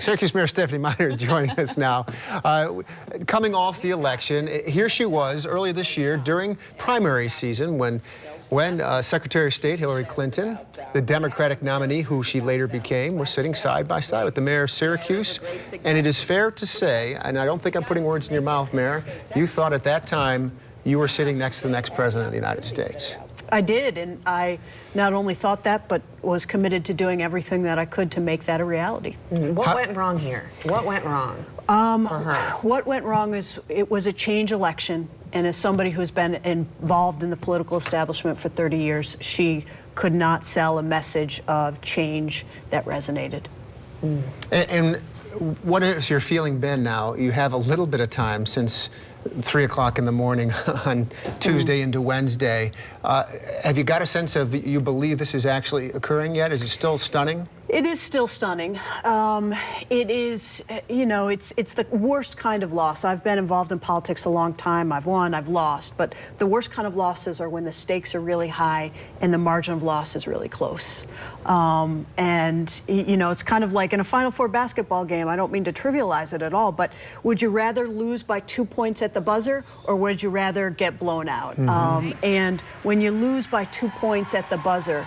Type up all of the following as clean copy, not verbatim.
Syracuse Mayor Stephanie Miner joining us now. Coming off the election, here she was earlier this year during primary season when Secretary of State Hillary Clinton, the Democratic nominee who she later became, were sitting side by side with the mayor of Syracuse. And it is fair to say, and I don't think I'm putting words in your mouth, Mayor, you thought at that time you were sitting next to the next president of the United States. I did, and I not only thought that, but was committed to doing everything that I could to make that a reality. What went wrong here? What went wrong for her? What went wrong is it was a change election, and as somebody who's been involved in the political establishment for 30 years, she could not sell a message of change that resonated. And what has your feeling been now? You have a little bit of time since 3 o'clock in the morning on Tuesday into Wednesday. Have you got a sense of you believe this is actually occurring yet? Is it still stunning? It is still stunning. It is, you know, it's the worst kind of loss. I've been involved in politics a long time. I've won, I've lost, but the worst kind of losses are when the stakes are really high and the margin of loss is really close. And, you know, it's kind of like in a Final Four basketball game. I don't mean to trivialize it at all, but would you rather lose by 2 points at the buzzer, or would you rather get blown out? And when you lose by 2 points at the buzzer,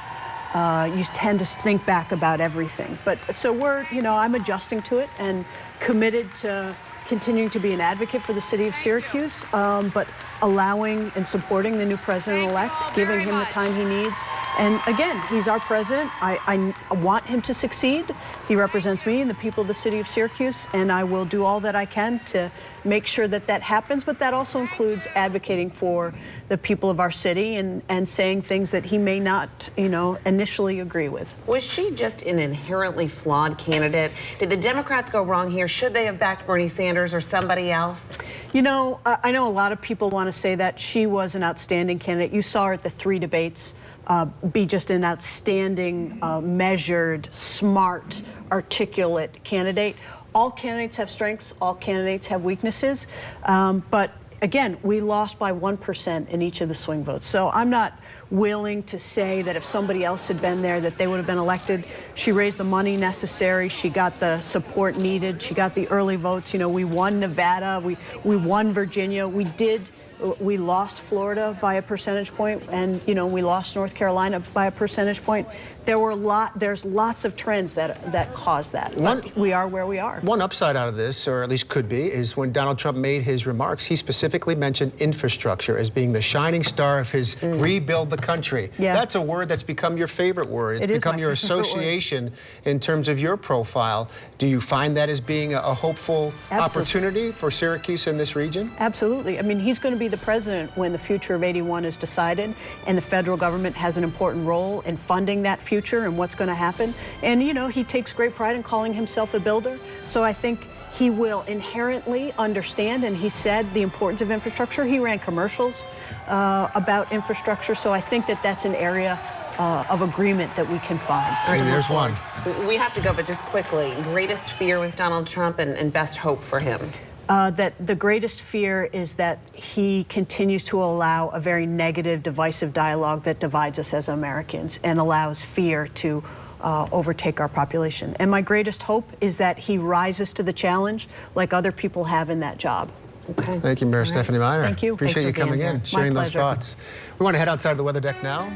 you tend to think back about everything. But so I'm adjusting to it and committed to continuing to be an advocate for the city of Syracuse, but allowing and supporting the new president-elect, giving him the time he needs. And again, he's our president. I want him to succeed. He represents me and the people of the city of Syracuse, and I will do all that I can to make sure that that happens, but that also includes advocating for the people of our city and saying things that he may not, initially agree with. Was she just an inherently flawed candidate? Did the Democrats go wrong here? Should they have backed Bernie Sanders or somebody else? I know a lot of people want to say that. She was an outstanding candidate. You saw her at the 3 debates. Be just an outstanding, measured, smart, articulate candidate. All candidates have strengths, all candidates have weaknesses, but again, we lost by 1% in each of the swing votes. So I'm not willing to say that if somebody else had been there that they would have been elected. She raised the money necessary, she got the support needed, she got the early votes. We won Nevada, we won Virginia, we lost Florida by a percentage point, and we lost North Carolina by a percentage point. There's lots of trends that cause that. We are where we are. One upside out of this, or at least could be, is when Donald Trump made his remarks, he specifically mentioned infrastructure as being the shining star of his rebuild the country. Yeah. That's a word that's become your favorite word. It's become your association in terms of your profile. Do you find that as being a hopeful opportunity for Syracuse in this region? Absolutely. I mean, he's going to be the president when the future of 81 is decided, and the federal government has an important role in funding that future and what's going to happen. And he takes great pride in calling himself a builder. So I think he will inherently understand, and he said the importance of infrastructure. He ran commercials about infrastructure. So I think that that's an area of agreement that we can find. All right, there's one. We have to go, but just quickly, greatest fear with Donald Trump and best hope for him? That the greatest fear is that he continues to allow a very negative, divisive dialogue that divides us as Americans and allows fear to overtake our population. And my greatest hope is that he rises to the challenge like other people have in that job. Okay. Thank you, Mayor Stephanie Miner. Thank you. Appreciate you coming in, sharing those thoughts. We want to head outside of the weather deck now.